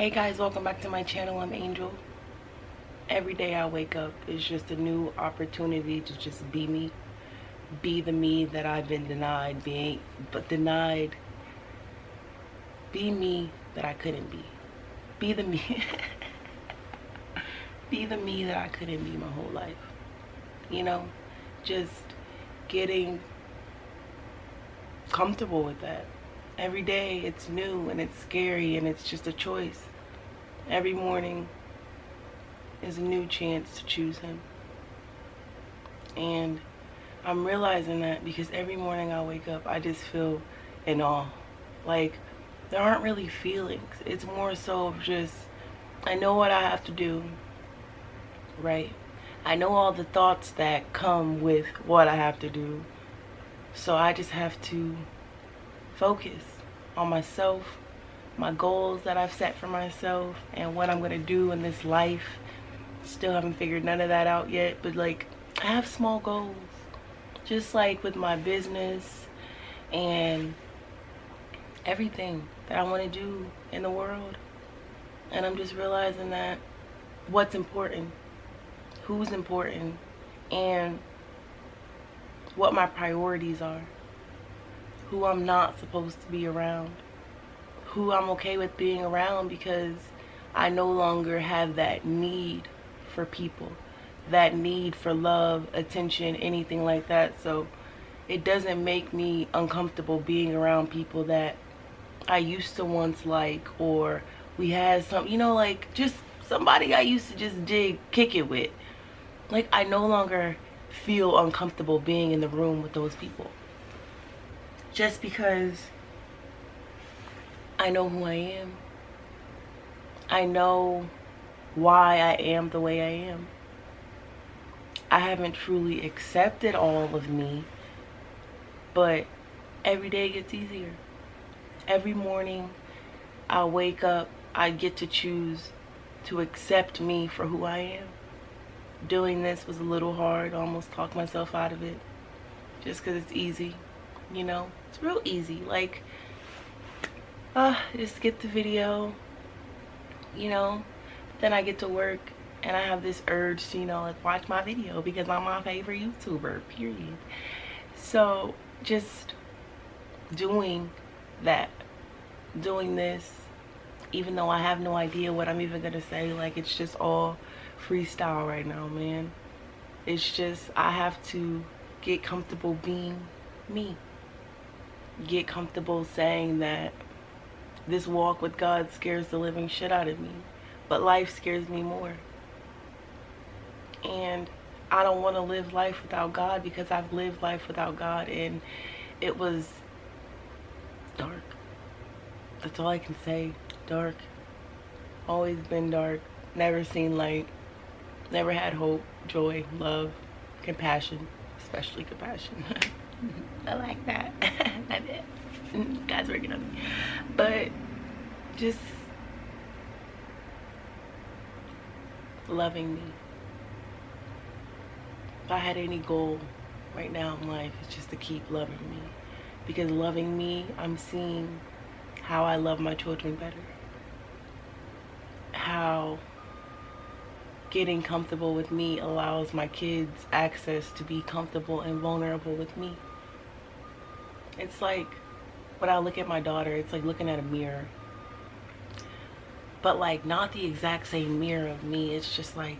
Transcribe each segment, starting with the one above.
Hey guys, welcome back to my channel. I'm Angel. Every day I wake up is just a new opportunity to just be me. Be the me that I've been denied being, be me that I couldn't be. Be the me. Be the me that I couldn't be my whole life. You know, just getting comfortable with that. Every day it's new and it's scary and it's just a choice. Every morning is a new chance to choose him. And I'm realizing that because every morning I wake up, I just feel in awe. Like, there aren't really feelings. It's more so of just, I know what I have to do, right? I know all the thoughts that come with what I have to do. So I just have to focus on myself, my goals that I've set for myself, and what I'm going to do in this life. Still haven't figured none of that out yet, but like, I have small goals, just like with my business and everything that I want to do in the world. And I'm just realizing that what's important, who's important, and what my priorities are, who I'm not supposed to be around, who I'm okay with being around because I no longer have that need for people, that need for love, attention, anything like that. So it doesn't make me uncomfortable being around people that I used to once like, or we had some, you know, like just somebody I used to just kick it with. Like, I no longer feel uncomfortable being in the room with those people. Just because I know who I am. I know why I am the way I am. I haven't truly accepted all of me, but every day gets easier. Every morning I wake up, I get to choose to accept me for who I am. Doing this was a little hard. I almost talked myself out of it just because it's easy, you know? It's real easy. Like, just get the video, you know? Then I get to work and I have this urge to, you know, like, watch my video because I'm my favorite YouTuber, period. So just doing that, doing this, even though I have no idea what I'm even gonna say, like, it's just all freestyle right now, man. It's just, I have to get comfortable being me. Get comfortable saying that this walk with God scares the living shit out of me, but life scares me more. And I don't want to live life without God because I've lived life without God and it was dark. That's all I can say. Dark. Always been dark. Never seen light. Never had hope, joy, love, compassion, especially compassion. I like that. Not it. God's working on me. But just loving me. If I had any goal right now in life, it's just to keep loving me. Because loving me, I'm seeing how I love my children better. How getting comfortable with me allows my kids access to be comfortable and vulnerable with me. It's like when I look at my daughter, it's like looking at a mirror. But like not the exact same mirror of me. It's just like,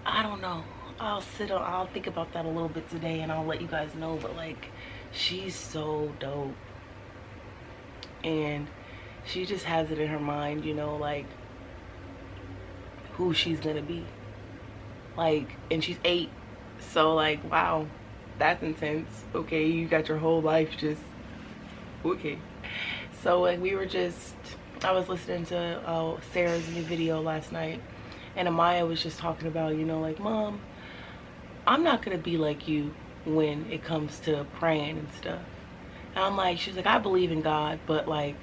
I don't know. I'll think about that a little bit today and I'll let you guys know. But like, she's so dope. And she just has it in her mind, you know, like who she's gonna be. Like, and she's 8. So like, wow, that's intense. Okay, you got your whole life just, okay. So like, I was listening to Sarah's new video last night. And Amaya was just talking about, you know, like, Mom, I'm not gonna be like you when it comes to praying and stuff. And I'm like, she's like, I believe in God, but like,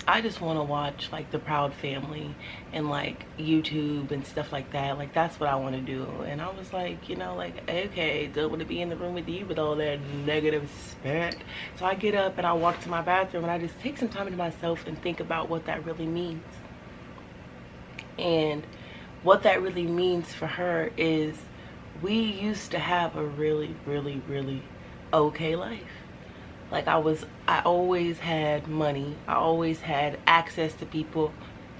I just want to watch like the Proud Family and like YouTube and stuff like that. Like that's what I want to do. And I was like, you know, like, okay, don't want to be in the room with you with all that negative spirit. So I get up and I walk to my bathroom and I just take some time to myself and think about what that really means. And what that really means for her is we used to have a really, really, really okay life. Like I always had money. I always had access to people.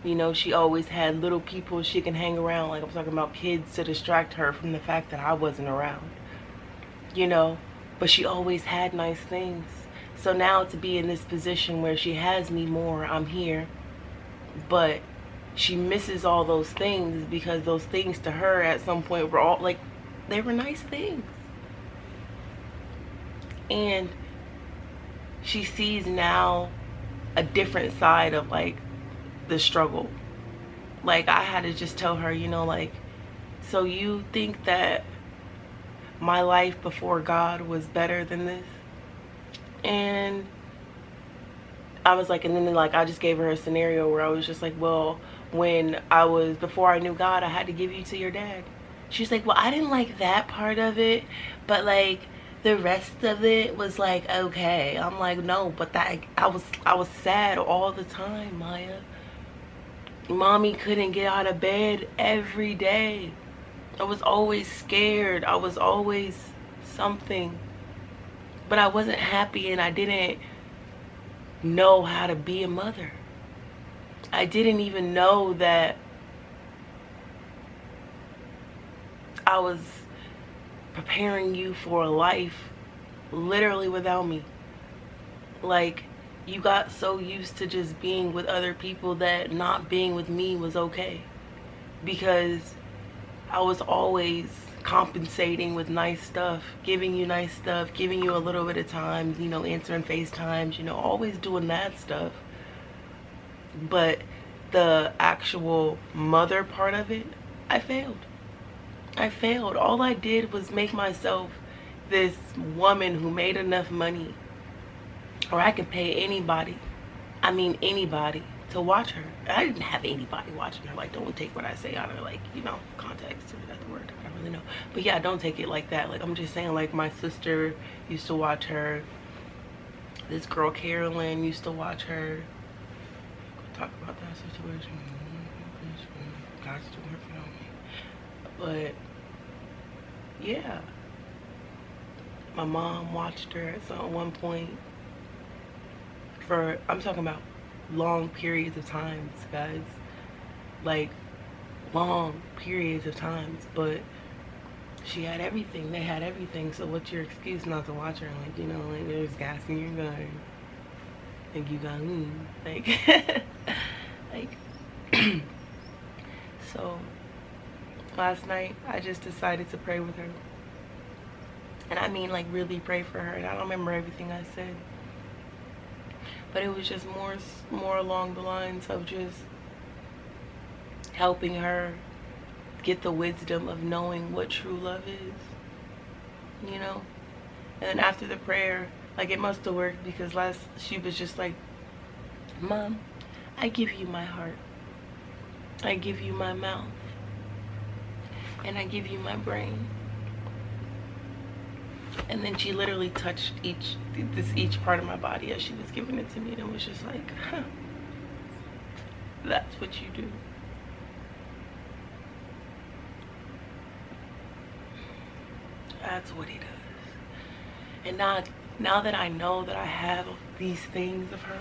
You know, she always had little people she can hang around. Like I'm talking about kids to distract her from the fact that I wasn't around. You know, but she always had nice things. So now to be in this position where she has me more, I'm here. But she misses all those things because those things to her at some point were all like, they were nice things. And she sees now a different side of like the struggle. Like I had to just tell her, you know, like, so you think that my life before God was better than this? And I was like, and then like I just gave her a scenario where I was just like, well, before I knew God, I had to give you to your dad. She's like, well, I didn't like that part of it, but like the rest of it was like okay. I'm like, no, but that I was sad all the time, Maya. Mommy couldn't get out of bed every day. I was always scared. I was always something. But I wasn't happy and I didn't know how to be a mother. I didn't even know that I was preparing you for a life literally without me. Like you got so used to just being with other people that not being with me was okay, because I was always compensating with nice stuff, giving you nice stuff, giving you a little bit of time, you know, answering FaceTimes, you know, always doing that stuff. But the actual mother part of it, I failed. All I did was make myself this woman who made enough money, or I could pay anybody, I mean anybody, to watch her. I didn't have anybody watching her. Like, don't take what I say out of, like, you know, context. Is that the word? I don't really know. But yeah, don't take it like that. Like, I'm just saying, like, my sister used to watch her. This girl Carolyn used to watch her. We'll talk about that situation. God's still working on me. But yeah, my mom watched her at one point for, I'm talking about long periods of times, guys, like long periods of times. But she had everything, they had everything. So what's your excuse not to watch her? Like, you know, like there's gas in your gun, like you got like like so last night I just decided to pray with her. And I mean, like, really pray for her. And I don't remember everything I said, but it was just more along the lines of just helping her get the wisdom of knowing what true love is, you know. And then after the prayer, like, it must have worked, because she was just like, Mom, I give you my heart, I give you my mouth, and I give you my brain. And then she literally touched each part of my body as she was giving it to me, and it was just like, huh, that's what you do. That's what he does. And now that I know that I have these things of hers,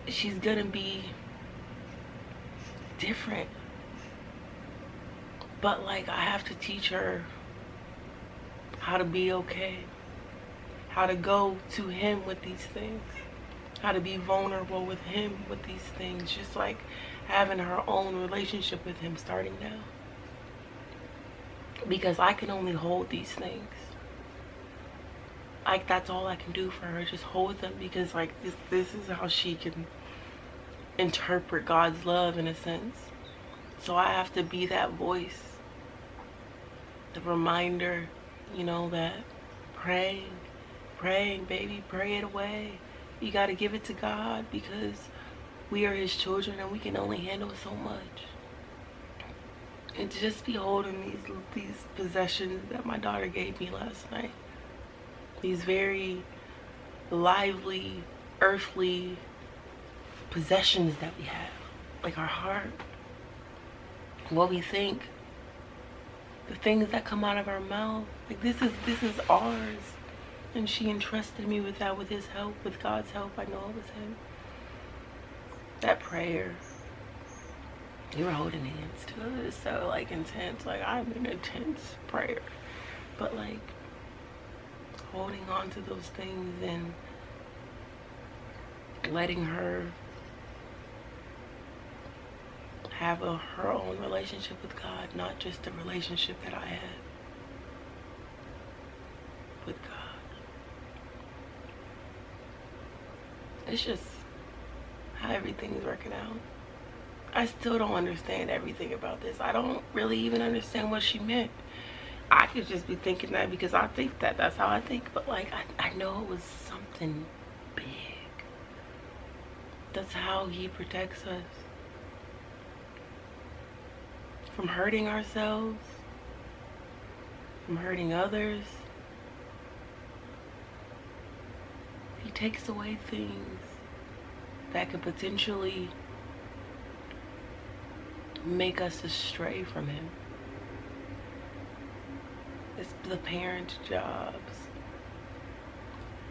she's gonna be different. But like, I have to teach her how to be okay, how to go to him with these things, how to be vulnerable with him with these things, just like having her own relationship with him starting now. Because I can only hold these things. Like, that's all I can do for her, just hold them, because like this is how she can interpret God's love in a sense. So I have to be that voice, the reminder, you know, that praying, baby, pray it away. You got to give it to God, because we are his children and we can only handle so much. And to just be holding these possessions that my daughter gave me last night, these very lively, earthly possessions that we have, like our heart, what we think, the things that come out of our mouth, like this is ours. And she entrusted me with that, with his help, with God's help. I know it was him. That prayer, we were holding hands too. It was so like intense. Like, I'm in intense prayer, but like holding on to those things and letting her have her own relationship with God, not just the relationship that I had with God. It's just how everything's working out. I still don't understand everything about this. I don't really even understand what she meant. I could just be thinking that because I think that. That's how I think. But like, I know it was something big. That's how he protects us from hurting ourselves, from hurting others. He takes away things that could potentially make us astray from him. It's the parents' jobs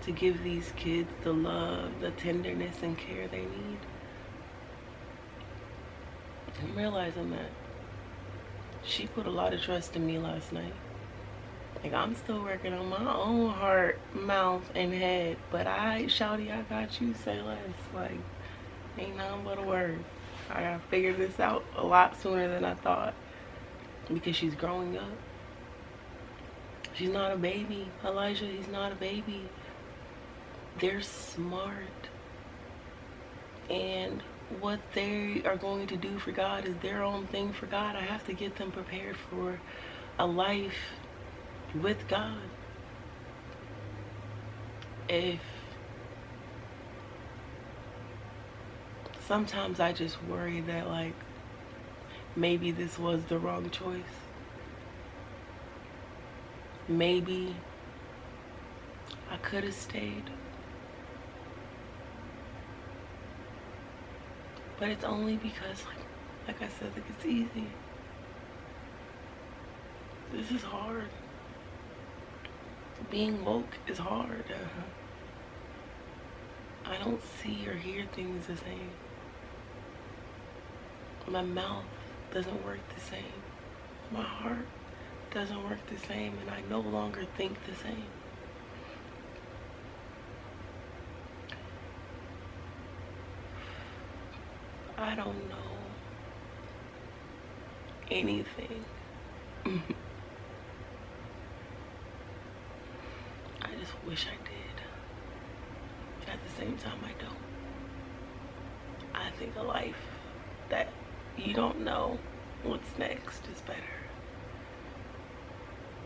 to give these kids the love, the tenderness, and care they need. I'm realizing that she put a lot of trust in me last night. Like, I'm still working on my own heart, mouth, and head. But shawty, I got you, say less. Like, ain't nothing but a word. I gotta figure this out a lot sooner than I thought. Because she's growing up. She's not a baby. Elijah, he's not a baby. They're smart. And what they are going to do for God is their own thing for God. I have to get them prepared for a life with God. If sometimes I just worry that like maybe this was the wrong choice. Maybe I could have stayed. But it's only because like I said, like, it's easy. This is hard. Being woke is hard. I don't see or hear things the same. My mouth doesn't work the same. My heart doesn't work the same, and I no longer think the same. I don't know anything. I just wish I did. But at the same time, I don't. I think a life that you don't know what's next is better.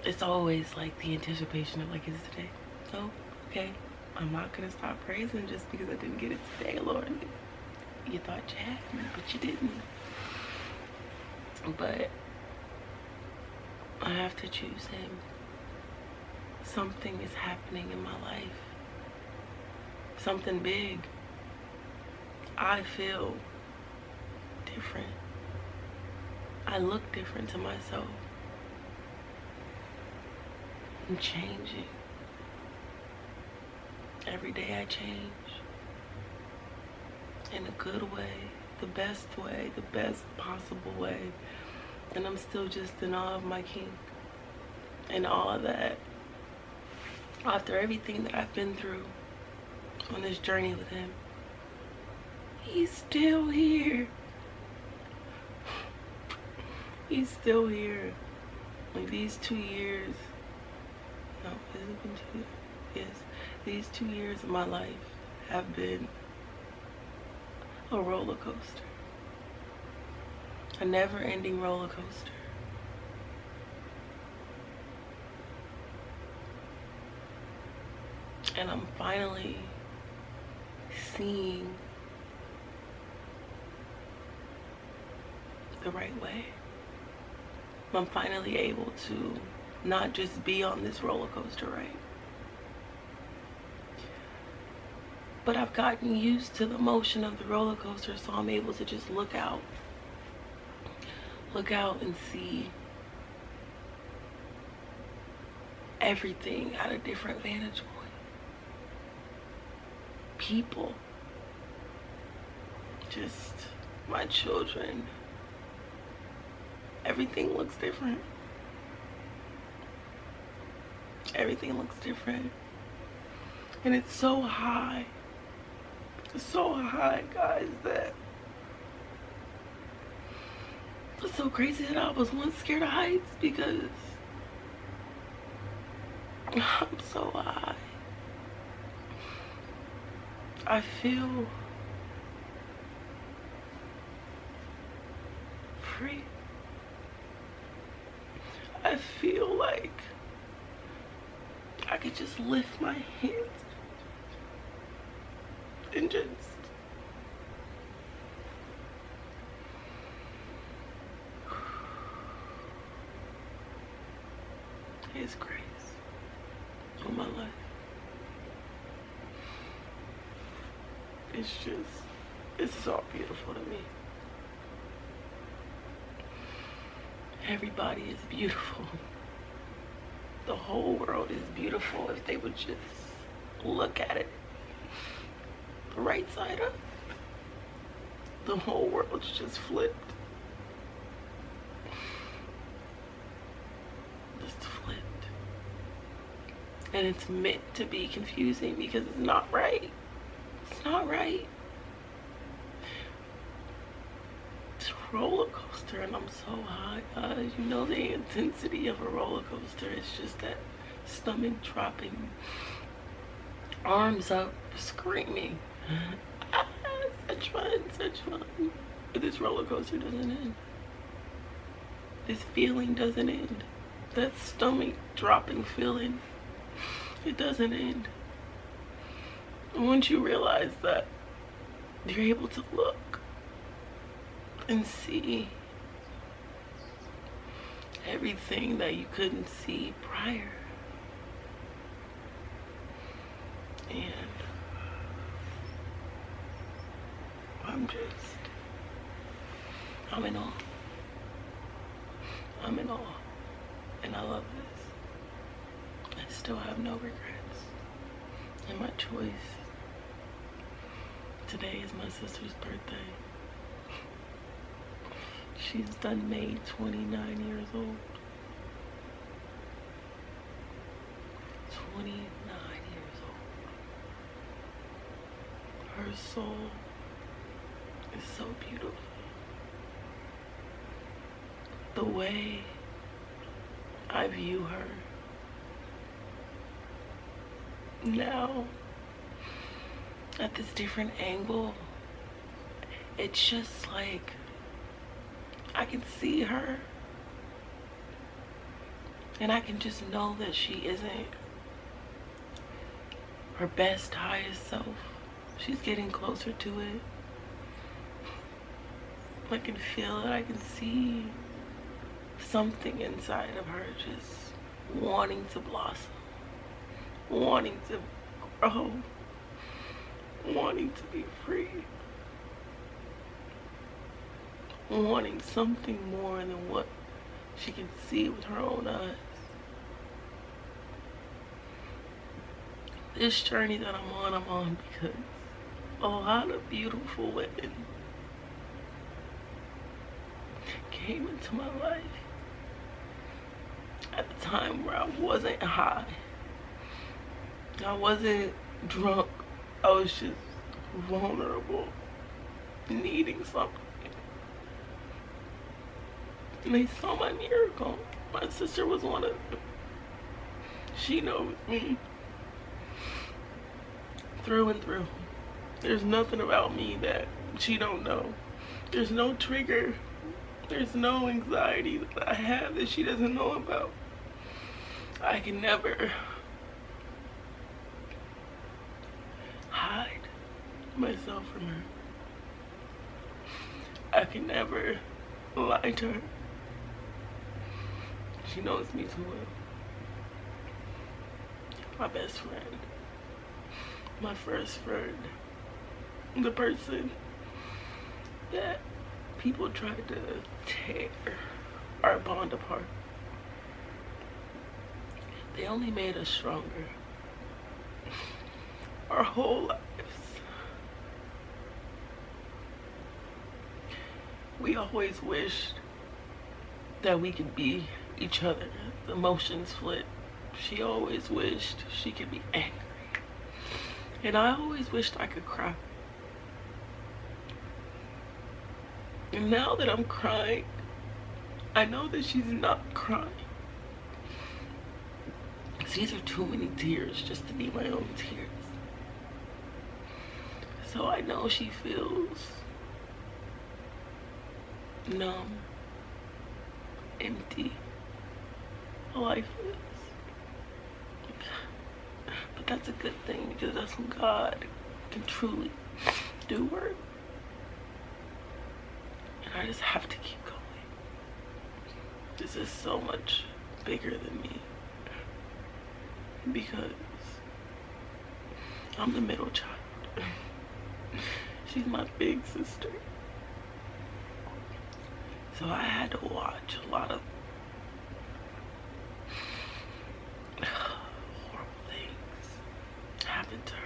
It's always like the anticipation of like, is it today? Oh, okay. I'm not gonna stop praising just because I didn't get it today, Lord. You thought you had me, but you didn't. But I have to choose him. Something is happening in my life. Something big. I feel different. I look different to myself. I'm changing. Every day I change. In a good way, the best possible way. And I'm still just in awe of my King. In awe that after everything that I've been through on this journey with him, he's still here. He's still here. Like these 2 years, no, has it been 2 years? Yes. These 2 years of my life have been a roller coaster. A never-ending roller coaster. And I'm finally seeing the right way. I'm finally able to not just be on this roller coaster ride, but I've gotten used to the motion of the roller coaster, so I'm able to just look out and see everything at a different vantage point. People, just my children, everything looks different. Everything looks different. And it's so high. It's so high, guys, that it's so crazy that I was once scared of heights because I'm so high. I feel free. I feel like I could just lift my hands and just His grace on my life. It's so beautiful to me. Everybody is beautiful. The whole world is beautiful if they would just look at it the right side up. The whole world's just flipped. Just flipped. And it's meant to be confusing because it's not right. It's not right. It's a roller coaster and I'm so high, guys. You know the intensity of a roller coaster. It's just that stomach dropping, arms up, screaming. Such fun, such fun. But this roller coaster doesn't end. This feeling doesn't end. That stomach dropping feeling, it doesn't end. And once you realize that, you're able to look and see everything that you couldn't see prior. And I'm in awe. I'm in awe. And I love this. I still have no regrets. And my choice. Today is my sister's birthday. She's done made 29 years old. 29 years old. Her soul is so beautiful. The way I view her now at this different angle, it's just like I can see her and I can just know that she isn't her best, highest self. She's getting closer to it. I can feel it. I can see something inside of her just wanting to blossom, wanting to grow, wanting to be free, wanting something more than what she can see with her own eyes. This journey that I'm on because a lot of beautiful women came into my life at the time where I wasn't high. I wasn't drunk. I was just vulnerable, needing something. And they saw my miracle. My sister was one of them. She knows me through and through. There's nothing about me that she don't know. There's no trigger. There's no anxiety that I have that she doesn't know about. I can never hide myself from her. I can never lie to her. She knows me too well. My best friend, my first friend, the person that people tried to tear our bond apart. They only made us stronger. Our whole lives. We always wished that we could be each other. The emotions flip. She always wished she could be angry. And I always wished I could cry. And now that I'm crying, I know that she's not crying. These are too many tears just to be my own tears. So I know she feels numb, empty, lifeless. But that's a good thing, because that's when God can truly do work. And I just have to keep going. This is so much bigger than me, because I'm the middle child. She's my big sister. So I had to watch a lot of horrible things happen to her.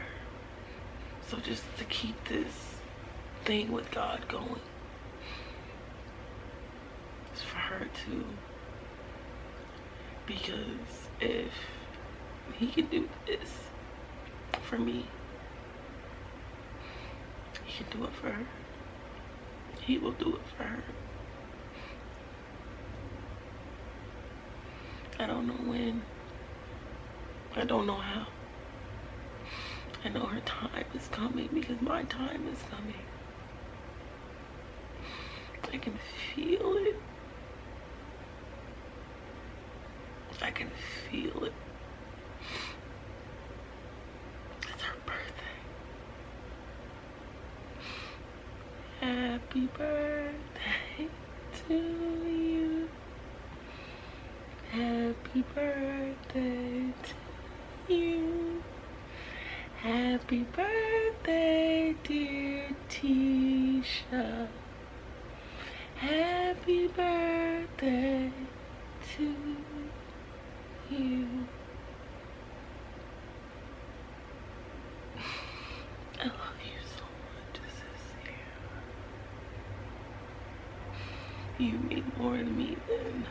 So just to keep this thing with God going, it's for her to, because if he can do this for me, he can do it for her. He will do it for her. I don't know when. I don't know how. I know her time is coming, because my time is coming. I can feel it. I can feel it. It's her birthday. Happy birthday to you. Happy birthday to you. Happy birthday, dear Tisha. Happy birthday to you. I love you so much, Cecilia. You mean more to me than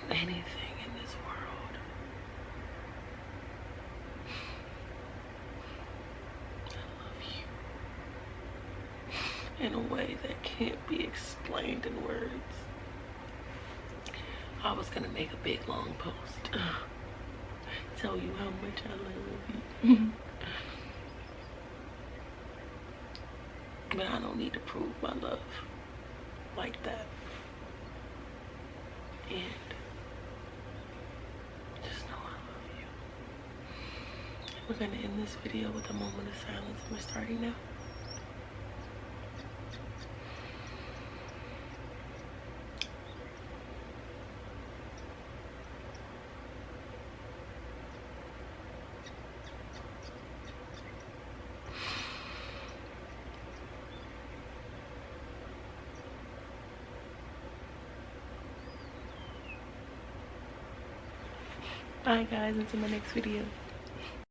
anything in this world. I love you in a way that can't be explained in words. I was gonna make a big long post tell you how much I love you. But I don't need to prove my love like that. And just know I love you. We're gonna end this video with a moment of silence. We're starting now. Bye guys, until my next video.